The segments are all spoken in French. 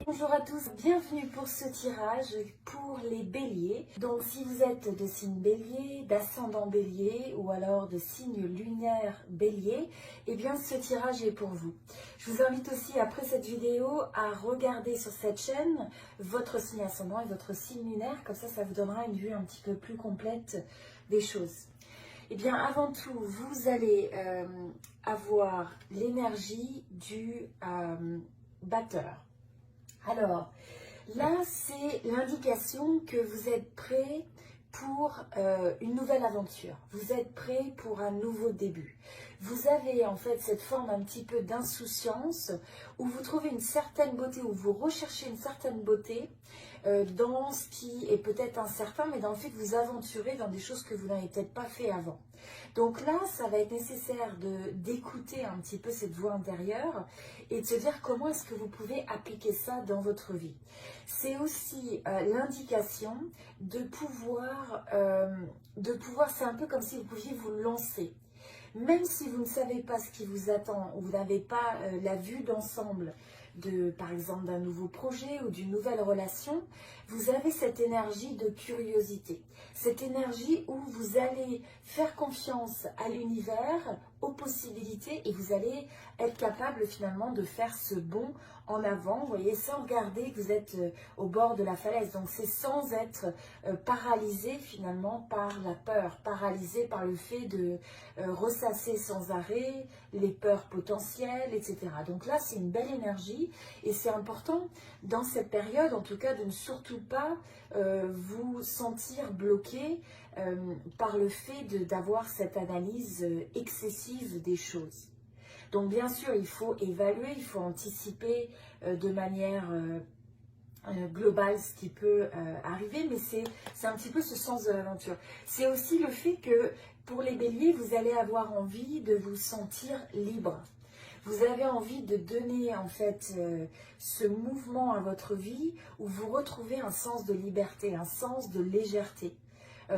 Bonjour à tous, bienvenue pour ce tirage pour les béliers. Donc si vous êtes de signe bélier, d'ascendant bélier ou alors de signe lunaire bélier, eh bien ce tirage est pour vous. Je vous invite aussi après cette vidéo à regarder sur cette chaîne votre signe ascendant et votre signe lunaire, comme ça vous donnera une vue un petit peu plus complète des choses. Eh bien avant tout, vous allez avoir l'énergie du batteur. Alors, là, c'est l'indication que vous êtes prêt pour une nouvelle aventure. Vous êtes prêt pour un nouveau début. Vous avez en fait cette forme un petit peu d'insouciance où vous trouvez une certaine beauté, où vous recherchez une certaine beauté dans ce qui est peut-être incertain, mais dans le fait que vous aventurez dans des choses que vous n'avez peut-être pas fait avant. Donc là, ça va être nécessaire d'écouter un petit peu cette voix intérieure et de se dire comment est-ce que vous pouvez appliquer ça dans votre vie. C'est aussi l'indication de pouvoir, c'est un peu comme si vous pouviez vous lancer. Même si vous ne savez pas ce qui vous attend, ou vous n'avez pas la vue d'ensemble par exemple, d'un nouveau projet ou d'une nouvelle relation, vous avez cette énergie de curiosité. Cette énergie où vous allez faire confiance à l'univers, aux possibilités, et vous allez être capable finalement de faire ce bond en avant, vous voyez, sans regarder que vous êtes au bord de la falaise. Donc c'est sans être paralysé finalement par la peur, paralysé par le fait de ressasser sans arrêt les peurs potentielles, etc. Donc là, c'est une belle énergie et c'est important dans cette période, en tout cas, de ne surtout pas vous sentir bloqué par le fait d'avoir cette analyse excessive des choses. Donc bien sûr, il faut évaluer, il faut anticiper de manière globale ce qui peut arriver, mais c'est un petit peu ce sens de l'aventure. C'est aussi le fait que pour les béliers, vous allez avoir envie de vous sentir libre. Vous avez envie de donner en fait ce mouvement à votre vie où vous retrouvez un sens de liberté, un sens de légèreté.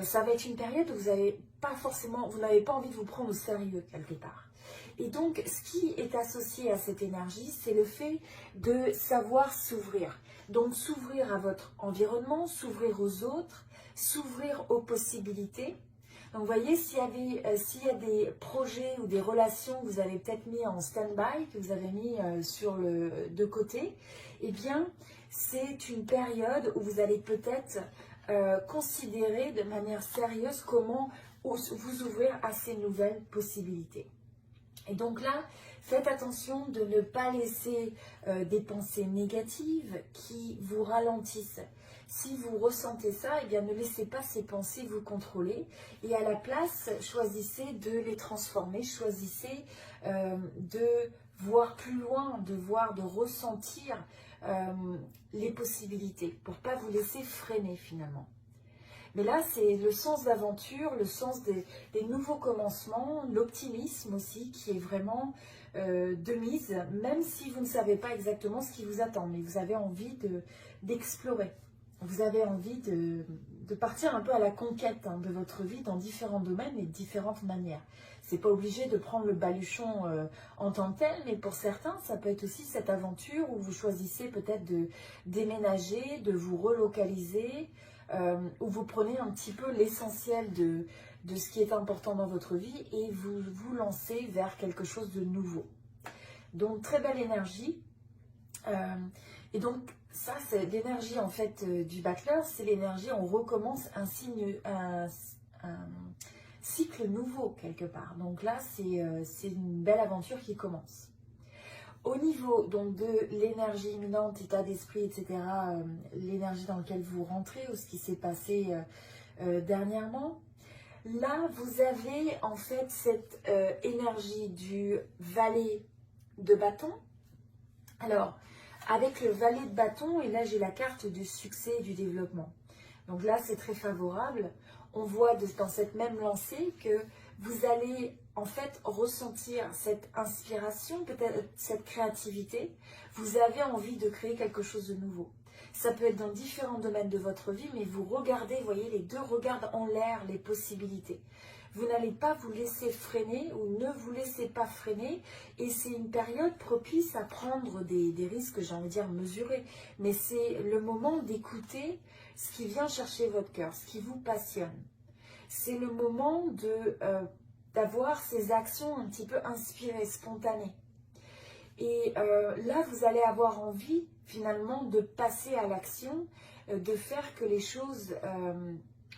Ça va être une période où vous n'avez pas envie de vous prendre au sérieux quelque part. Et donc, ce qui est associé à cette énergie, c'est le fait de savoir s'ouvrir. Donc, s'ouvrir à votre environnement, s'ouvrir aux autres, s'ouvrir aux possibilités. Donc, vous voyez, s'il y a des projets ou des relations que vous avez peut-être mis en stand-by, que vous avez mis de côté, eh bien, c'est une période où vous allez peut-être considérer de manière sérieuse comment vous ouvrir à ces nouvelles possibilités. Et donc là, faites attention de ne pas laisser des pensées négatives qui vous ralentissent. Si vous ressentez ça, eh bien ne laissez pas ces pensées vous contrôler et à la place, choisissez de les transformer, choisissez de voir plus loin, de ressentir les possibilités pour ne pas vous laisser freiner finalement. Mais là, c'est le sens d'aventure, le sens des nouveaux commencements, l'optimisme aussi qui est vraiment de mise, même si vous ne savez pas exactement ce qui vous attend, mais vous avez envie d'explorer. Vous avez envie de partir un peu à la conquête de votre vie dans différents domaines et de différentes manières. C'est pas obligé de prendre le baluchon en tant que tel, mais pour certains, ça peut être aussi cette aventure où vous choisissez peut-être de déménager, de vous relocaliser, où vous prenez un petit peu l'essentiel de ce qui est important dans votre vie et vous vous lancez vers quelque chose de nouveau. Donc, très belle énergie. Et donc, ça, c'est l'énergie en fait du battleur, c'est l'énergie, on recommence un cycle nouveau quelque part. Donc là, c'est une belle aventure qui commence. Au niveau donc de l'énergie imminente, état d'esprit, etc., l'énergie dans laquelle vous rentrez ou ce qui s'est passé dernièrement, là, vous avez en fait cette énergie du valet de bâton. Alors, avec le valet de bâton, et là j'ai la carte du succès et du développement. Donc là, c'est très favorable. On voit dans cette même lancée que vous allez en fait ressentir cette inspiration, peut-être cette créativité. Vous avez envie de créer quelque chose de nouveau. Ça peut être dans différents domaines de votre vie, mais vous regardez, vous voyez, les deux regardent en l'air les possibilités. vous n'allez pas vous laisser freiner ou ne vous laissez pas freiner. Et c'est une période propice à prendre des risques, j'ai envie de dire mesurés. Mais c'est le moment d'écouter ce qui vient chercher votre cœur, ce qui vous passionne. C'est le moment d'avoir ces actions un petit peu inspirées, spontanées. Et là, vous allez avoir envie finalement de passer à l'action, de faire que les choses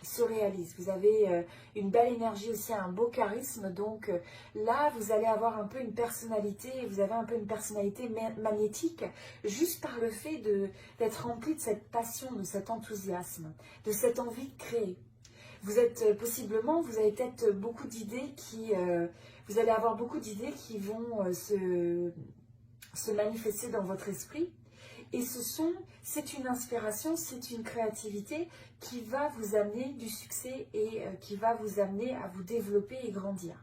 se réalisent. Vous avez une belle énergie aussi, un beau charisme. Donc là, vous allez avoir un peu une personnalité, vous avez un peu une personnalité magnétique, juste par le fait d'être rempli de cette passion, de cet enthousiasme, de cette envie de créer. Vous êtes possiblement, vous avez peut-être beaucoup d'idées vous allez avoir beaucoup d'idées qui vont se manifester dans votre esprit. Et c'est une inspiration, c'est une créativité qui va vous amener du succès et qui va vous amener à vous développer et grandir.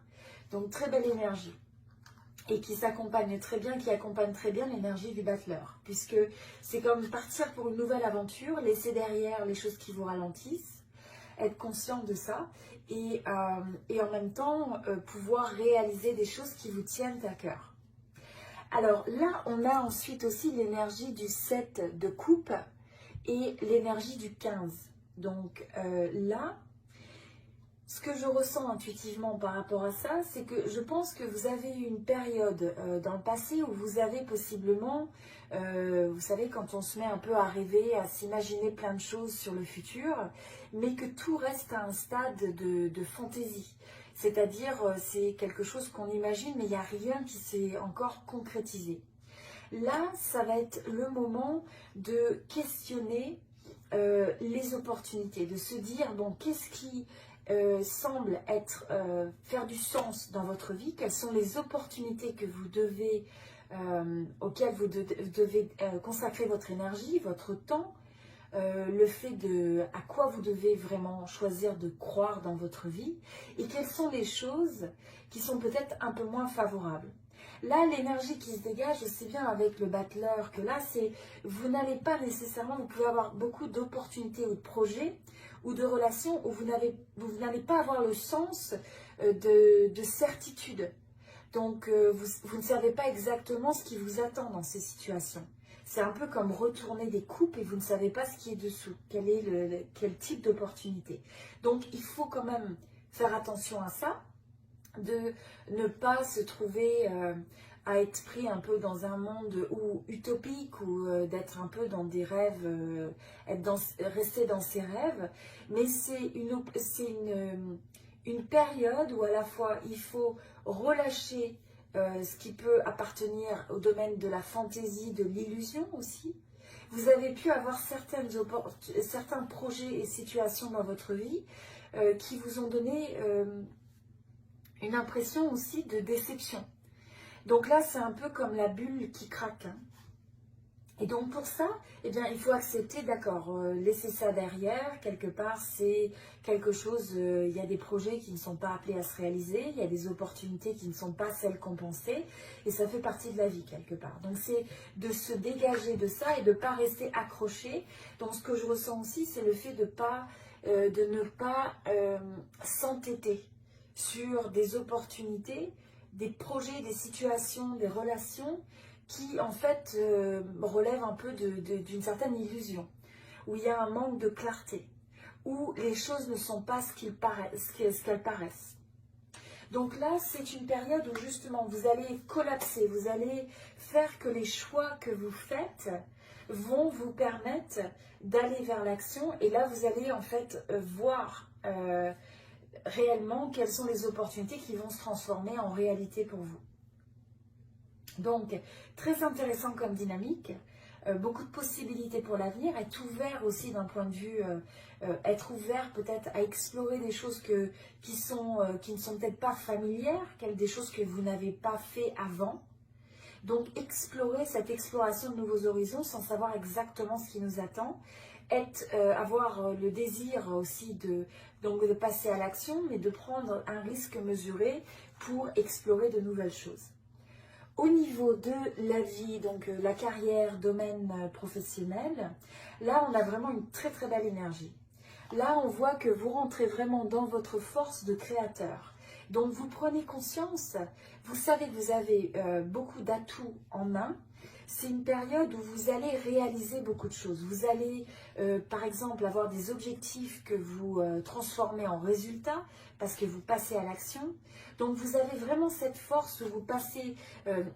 Donc très belle énergie. Et qui s'accompagne très bien, qui accompagne très bien l'énergie du battleur. Puisque c'est comme partir pour une nouvelle aventure, laisser derrière les choses qui vous ralentissent, être conscient de ça et en même temps pouvoir réaliser des choses qui vous tiennent à cœur. Alors là, on a ensuite aussi l'énergie du 7 de coupe et l'énergie du 15. Donc là, ce que je ressens intuitivement par rapport à ça, c'est que je pense que vous avez eu une période dans le passé où vous avez possiblement, vous savez, quand on se met un peu à rêver, à s'imaginer plein de choses sur le futur, mais que tout reste à un stade de fantaisie. C'est-à-dire, c'est quelque chose qu'on imagine, mais il n'y a rien qui s'est encore concrétisé. Là, ça va être le moment de questionner les opportunités, de se dire, bon, qu'est-ce qui semble faire du sens dans votre vie, quelles sont les opportunités que vous devez, auxquelles vous devez consacrer votre énergie, votre temps, le fait à quoi vous devez vraiment choisir de croire dans votre vie et quelles sont les choses qui sont peut-être un peu moins favorables. Là, l'énergie qui se dégage aussi bien avec le battleur que là, c'est vous n'allez pas nécessairement, vous pouvez avoir beaucoup d'opportunités ou de projets ou de relations où vous n'allez pas avoir le sens de certitude. Donc, vous ne savez pas exactement ce qui vous attend dans ces situations. C'est un peu comme retourner des coupes et vous ne savez pas ce qui est dessous, quel type d'opportunité. Donc, il faut quand même faire attention à ça, de ne pas se trouver à être pris un peu dans un monde utopique ou d'être un peu dans des rêves, rester dans ses rêves. Mais c'est une période où à la fois il faut relâcher ce qui peut appartenir au domaine de la fantaisie, de l'illusion aussi. Vous avez pu avoir certains projets et situations dans votre vie qui vous ont donné une impression aussi de déception. Donc là, c'est un peu comme la bulle qui craque. Hein. Et donc pour ça, eh bien, il faut accepter, d'accord, laisser ça derrière, quelque part, c'est quelque chose, il y a des projets qui ne sont pas appelés à se réaliser, il y a des opportunités qui ne sont pas celles qu'on pensait, et ça fait partie de la vie, quelque part. Donc c'est de se dégager de ça et de ne pas rester accroché. Donc ce que je ressens aussi, c'est le fait de ne pas s'entêter sur des opportunités, des projets, des situations, des relations qui en fait relèvent un peu d'une certaine illusion, où il y a un manque de clarté, où les choses ne sont pas ce qu'elles paraissent. Donc là, c'est une période où justement vous allez collapser, vous allez faire que les choix que vous faites vont vous permettre d'aller vers l'action, et là vous allez en fait voir réellement quelles sont les opportunités qui vont se transformer en réalité pour vous. Donc, très intéressant comme dynamique, beaucoup de possibilités pour l'avenir, être ouvert aussi d'un point de vue, être ouvert peut-être à explorer des choses qui ne sont peut-être pas familières, des choses que vous n'avez pas fait avant. Donc, explorer cette exploration de nouveaux horizons sans savoir exactement ce qui nous attend, avoir le désir aussi de passer à l'action, mais de prendre un risque mesuré pour explorer de nouvelles choses. Au niveau de la vie, donc la carrière, domaine professionnel, là on a vraiment une très très belle énergie. Là, on voit que vous rentrez vraiment dans votre force de créateur. Donc, vous prenez conscience, vous savez que vous avez beaucoup d'atouts en main. C'est une période où vous allez réaliser beaucoup de choses. Vous allez, par exemple, avoir des objectifs que vous transformez en résultats parce que vous passez à l'action. Donc, vous avez vraiment cette force où vous passez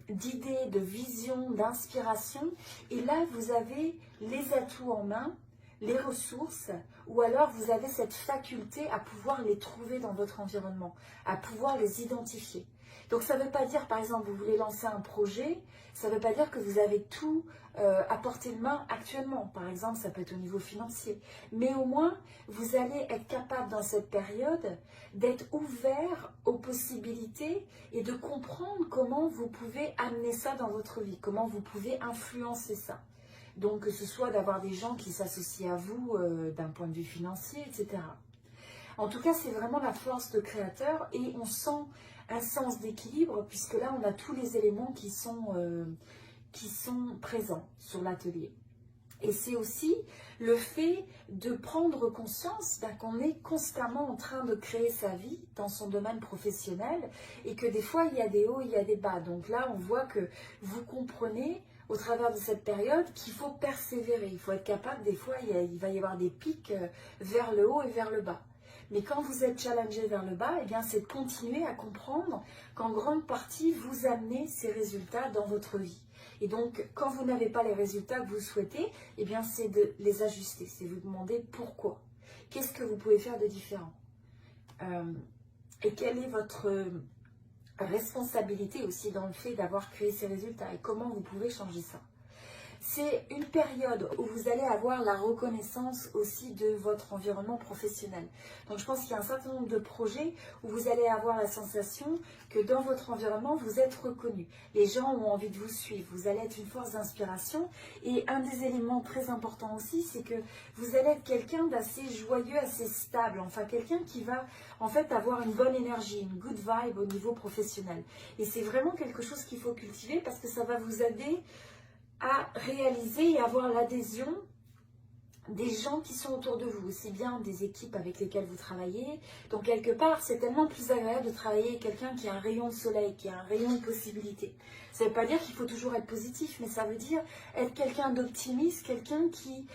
d'idées, de visions, d'inspiration. Et là, vous avez les atouts en main, les ressources, ou alors vous avez cette faculté à pouvoir les trouver dans votre environnement, à pouvoir les identifier. Donc ça ne veut pas dire, par exemple, vous voulez lancer un projet, ça ne veut pas dire que vous avez tout à portée de main actuellement. Par exemple, ça peut être au niveau financier. Mais au moins, vous allez être capable dans cette période d'être ouvert aux possibilités et de comprendre comment vous pouvez amener ça dans votre vie, comment vous pouvez influencer ça. Donc, que ce soit d'avoir des gens qui s'associent à vous d'un point de vue financier, etc. En tout cas, c'est vraiment la force de créateur et on sent un sens d'équilibre puisque là, on a tous les éléments qui sont présents sur l'atelier. Et c'est aussi le fait de prendre conscience qu'on est constamment en train de créer sa vie dans son domaine professionnel et que des fois, il y a des hauts, il y a des bas. Donc là, on voit que vous comprenez au travers de cette période qu'il faut persévérer. Il faut être capable, des fois, il va y avoir des pics vers le haut et vers le bas. Mais quand vous êtes challengé vers le bas, eh bien, c'est de continuer à comprendre qu'en grande partie, vous amenez ces résultats dans votre vie. Et donc, quand vous n'avez pas les résultats que vous souhaitez, eh bien, c'est de les ajuster. C'est vous demander pourquoi. Qu'est-ce que vous pouvez faire de différent et quelle est votre responsabilité aussi dans le fait d'avoir créé ces résultats et comment vous pouvez changer ça. C'est une période où vous allez avoir la reconnaissance aussi de votre environnement professionnel. Donc je pense qu'il y a un certain nombre de projets où vous allez avoir la sensation que dans votre environnement, vous êtes reconnu. Les gens ont envie de vous suivre, vous allez être une force d'inspiration. Et un des éléments très importants aussi, c'est que vous allez être quelqu'un d'assez joyeux, assez stable. Enfin, quelqu'un qui va en fait avoir une bonne énergie, une good vibe au niveau professionnel. Et c'est vraiment quelque chose qu'il faut cultiver parce que ça va vous aider à réaliser et avoir l'adhésion des gens qui sont autour de vous, aussi bien des équipes avec lesquelles vous travaillez. Donc quelque part, c'est tellement plus agréable de travailler avec quelqu'un qui a un rayon de soleil, qui a un rayon de possibilités. Ça ne veut pas dire qu'il faut toujours être positif, mais ça veut dire être quelqu'un d'optimiste, quelqu'un qui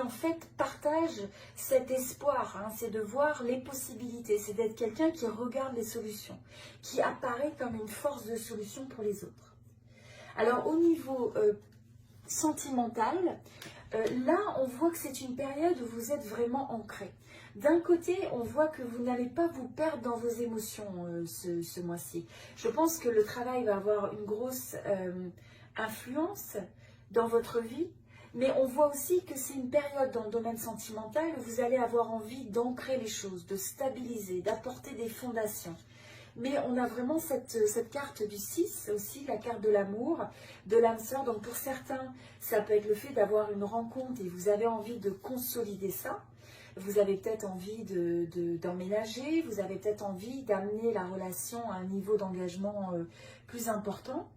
en fait partage cet espoir, hein, c'est de voir les possibilités, c'est d'être quelqu'un qui regarde les solutions, qui apparaît comme une force de solution pour les autres. Alors au niveau sentimental, là on voit que c'est une période où vous êtes vraiment ancré. D'un côté, on voit que vous n'allez pas vous perdre dans vos émotions ce mois-ci. Je pense que le travail va avoir une grosse influence dans votre vie, mais on voit aussi que c'est une période dans le domaine sentimental où vous allez avoir envie d'ancrer les choses, de stabiliser, d'apporter des fondations. Mais on a vraiment cette carte du 6 aussi, la carte de l'amour, de l'âme sœur. Donc pour certains, ça peut être le fait d'avoir une rencontre et vous avez envie de consolider ça. Vous avez peut-être envie d'emménager, vous avez peut-être envie d'amener la relation à un niveau d'engagement plus important.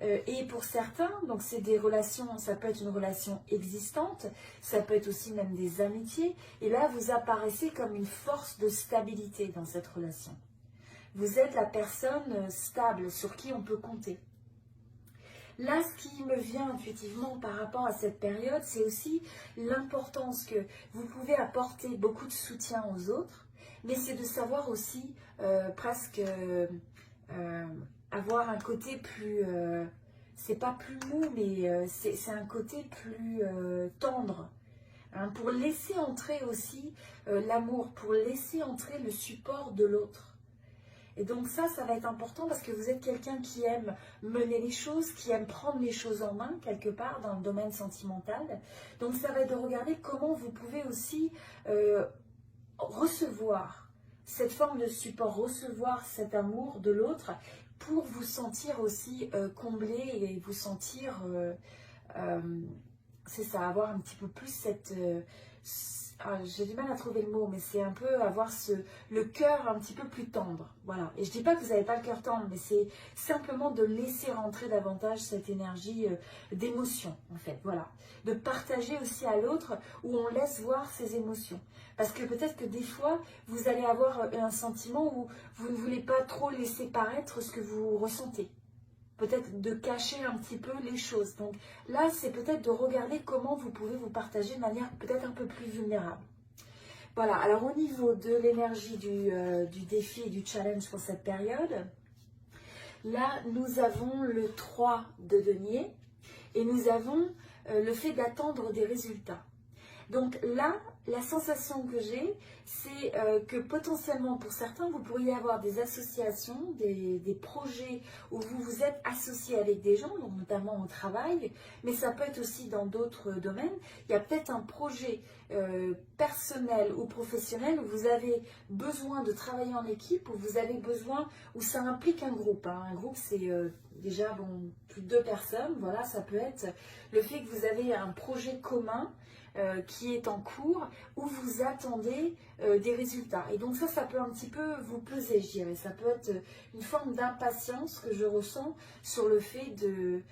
Et pour certains, donc c'est des relations, ça peut être une relation existante, ça peut être aussi même des amitiés. Et là, vous apparaissez comme une force de stabilité dans cette relation. Vous êtes la personne stable sur qui on peut compter. Là, ce qui me vient intuitivement par rapport à cette période, c'est aussi l'importance que vous pouvez apporter beaucoup de soutien aux autres, mais c'est de savoir aussi presque avoir un côté plus, c'est pas plus mou, mais c'est un côté plus tendre. Hein, pour laisser entrer aussi l'amour, pour laisser entrer le support de l'autre. Et donc ça va être important parce que vous êtes quelqu'un qui aime mener les choses, qui aime prendre les choses en main quelque part dans le domaine sentimental. Donc ça va être de regarder comment vous pouvez aussi recevoir cette forme de support, recevoir cet amour de l'autre pour vous sentir aussi comblé et vous sentir, c'est ça, avoir un petit peu plus j'ai du mal à trouver le mot, mais c'est un peu avoir le cœur un petit peu plus tendre. Voilà. Et je dis pas que vous n'avez pas le cœur tendre, mais c'est simplement de laisser rentrer davantage cette énergie d'émotion, en fait. Voilà. De partager aussi à l'autre où on laisse voir ses émotions. Parce que peut-être que des fois, vous allez avoir un sentiment où vous ne voulez pas trop laisser paraître ce que vous ressentez. Peut-être de cacher un petit peu les choses. Donc là, c'est peut-être de regarder comment vous pouvez vous partager de manière peut-être un peu plus vulnérable. Voilà, alors au niveau de l'énergie du défi et du challenge pour cette période, là, nous avons le 3 de denier et nous avons le fait d'attendre des résultats. Donc là, la sensation que j'ai, c'est que potentiellement pour certains, vous pourriez avoir des associations, des projets où vous vous êtes associé avec des gens, donc notamment au travail, mais ça peut être aussi dans d'autres domaines. Il y a peut-être un projet personnel ou professionnel où vous avez besoin de travailler en équipe, où vous avez besoin, où ça implique un groupe. Hein. Un groupe, c'est déjà plus de 2 personnes. Voilà, ça peut être le fait que vous avez un projet commun qui est en cours, où vous attendez des résultats. Et donc ça peut un petit peu vous peser, je dirais. Ça peut être une forme d'impatience que je ressens sur le fait de,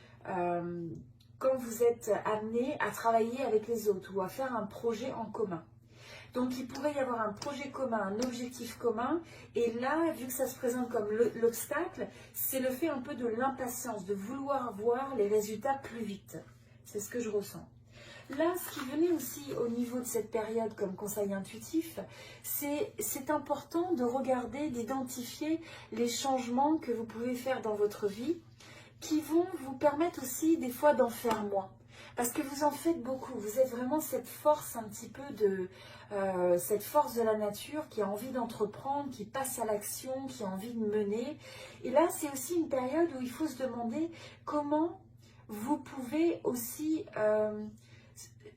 quand vous êtes amené à travailler avec les autres ou à faire un projet en commun. Donc il pourrait y avoir un projet commun, un objectif commun, et là, vu que ça se présente comme l'obstacle, c'est le fait un peu de l'impatience, de vouloir voir les résultats plus vite. C'est ce que je ressens. Là, ce qui venait aussi au niveau de cette période comme conseil intuitif, c'est important de regarder, d'identifier les changements que vous pouvez faire dans votre vie qui vont vous permettre aussi des fois d'en faire moins. Parce que vous en faites beaucoup, vous êtes vraiment cette force un petit peu cette force de la nature qui a envie d'entreprendre, qui passe à l'action, qui a envie de mener. Et là, c'est aussi une période où il faut se demander comment vous pouvez aussi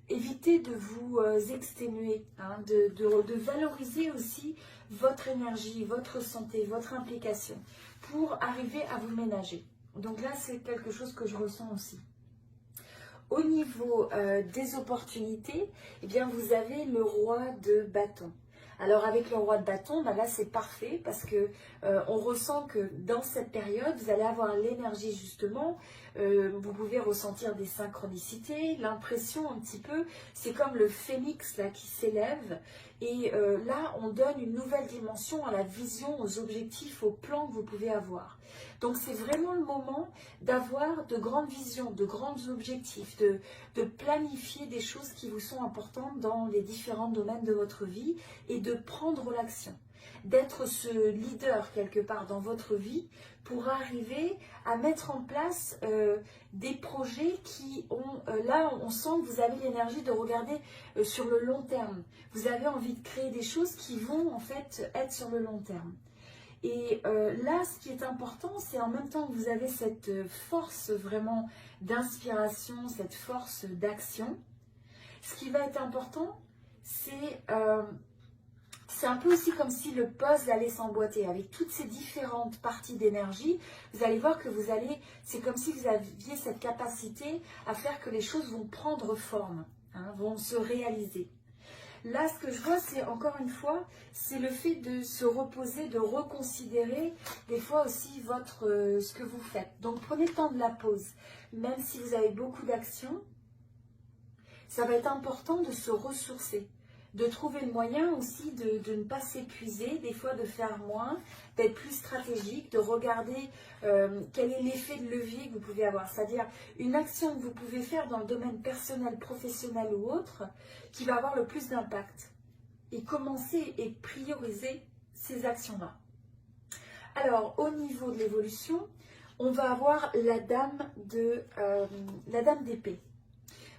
éviter de vous exténuer, hein, de valoriser aussi votre énergie, votre santé, votre implication pour arriver à vous ménager. Donc là, c'est quelque chose que je ressens aussi. Au niveau des opportunités, eh bien, vous avez le roi de bâton. Alors avec le roi de bâton, ben là c'est parfait parce que on ressent que dans cette période, vous allez avoir l'énergie justement, vous pouvez ressentir des synchronicités, l'impression un petit peu, c'est comme le phénix là qui s'élève et là on donne une nouvelle dimension à la vision, aux objectifs, aux plans que vous pouvez avoir. Donc c'est vraiment le moment d'avoir de grandes visions, de grands objectifs, de planifier des choses qui vous sont importantes dans les différents domaines de votre vie et de prendre l'action, d'être ce leader quelque part dans votre vie pour arriver à mettre en place des projets qui ont, là on sent que vous avez l'énergie de regarder sur le long terme. Vous avez envie de créer des choses qui vont en fait être sur le long terme. Et là, ce qui est important, c'est en même temps que vous avez cette force vraiment d'inspiration, cette force d'action, ce qui va être important, c'est un peu aussi comme si le puzzle allait s'emboîter avec toutes ces différentes parties d'énergie. Vous allez voir que c'est comme si vous aviez cette capacité à faire que les choses vont prendre forme, hein, vont se réaliser. Là, ce que je vois, c'est encore une fois, c'est le fait de se reposer, de reconsidérer des fois aussi ce que vous faites. Donc, prenez le temps de la pause. Même si vous avez beaucoup d'actions, ça va être important de se ressourcer, de trouver le moyen aussi de ne pas s'épuiser, des fois de faire moins, d'être plus stratégique, de regarder quel est l'effet de levier que vous pouvez avoir. C'est-à-dire une action que vous pouvez faire dans le domaine personnel, professionnel ou autre, qui va avoir le plus d'impact. Et commencer et prioriser ces actions-là. Alors, au niveau de l'évolution, on va avoir la dame d'épée.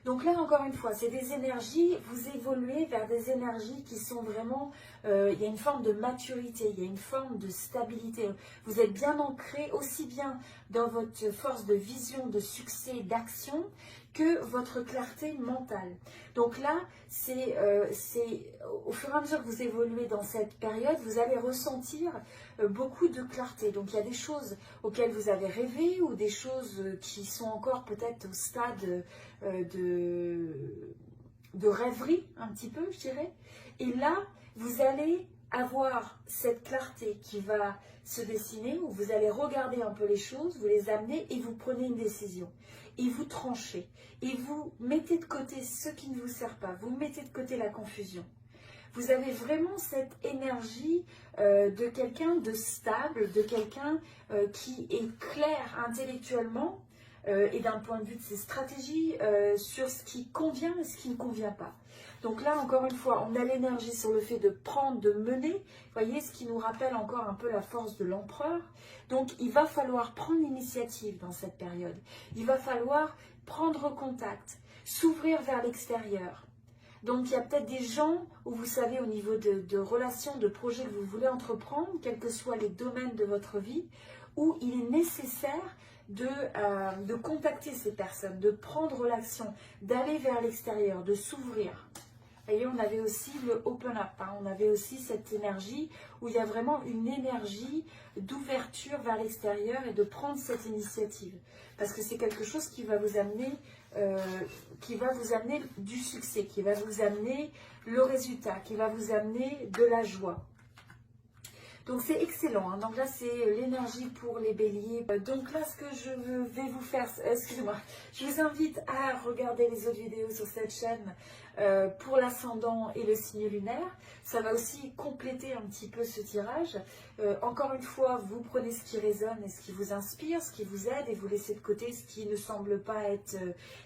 Donc là, encore une fois, c'est des énergies, vous évoluez vers des énergies qui sont vraiment, il y a une forme de maturité, il y a une forme de stabilité. Vous êtes bien ancré aussi bien dans votre force de vision, de succès, d'action, que votre clarté mentale. Donc là, c'est au fur et à mesure que vous évoluez dans cette période, vous allez ressentir beaucoup de clarté. Donc il y a des choses auxquelles vous avez rêvé ou des choses qui sont encore peut-être au stade de rêverie, un petit peu, je dirais. Et là, vous allez avoir cette clarté qui va se dessiner, où vous allez regarder un peu les choses, vous les amenez et vous prenez une décision. Et vous tranchez. Et vous mettez de côté ce qui ne vous sert pas. Vous mettez de côté la confusion. Vous avez vraiment cette énergie de quelqu'un de stable, de quelqu'un qui est clair intellectuellement et d'un point de vue de ses stratégies sur ce qui convient et ce qui ne convient pas. Donc là, encore une fois, on a l'énergie sur le fait de prendre, de mener, vous voyez, ce qui nous rappelle encore un peu la force de l'empereur. Donc il va falloir prendre l'initiative dans cette période. Il va falloir prendre contact, s'ouvrir vers l'extérieur. Donc il y a peut-être des gens où vous savez au niveau de relations, de projets que vous voulez entreprendre, quels que soient les domaines de votre vie, où il est nécessaire de contacter ces personnes, de prendre l'action, d'aller vers l'extérieur, de s'ouvrir. Vous voyez, on avait aussi le open up, hein, on avait aussi cette énergie où il y a vraiment une énergie d'ouverture vers l'extérieur et de prendre cette initiative. Parce que c'est quelque chose qui va vous amener du succès, qui va vous amener le résultat, qui va vous amener de la joie. Donc c'est excellent, hein. Donc là c'est l'énergie pour les béliers. Donc là ce que je vais vous faire, excusez-moi, je vous invite à regarder les autres vidéos sur cette chaîne pour l'ascendant et le signe lunaire. Ça va aussi compléter un petit peu ce tirage. Encore une fois, vous prenez ce qui résonne et ce qui vous inspire, ce qui vous aide et vous laissez de côté ce qui ne semble pas être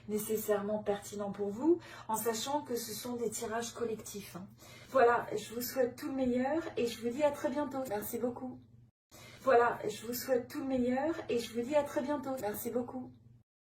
nécessairement pertinent pour vous, en sachant que ce sont des tirages collectifs, hein. Voilà, je vous souhaite tout le meilleur et je vous dis à très bientôt. Merci beaucoup. Voilà, je vous souhaite tout le meilleur et je vous dis à très bientôt. Merci beaucoup.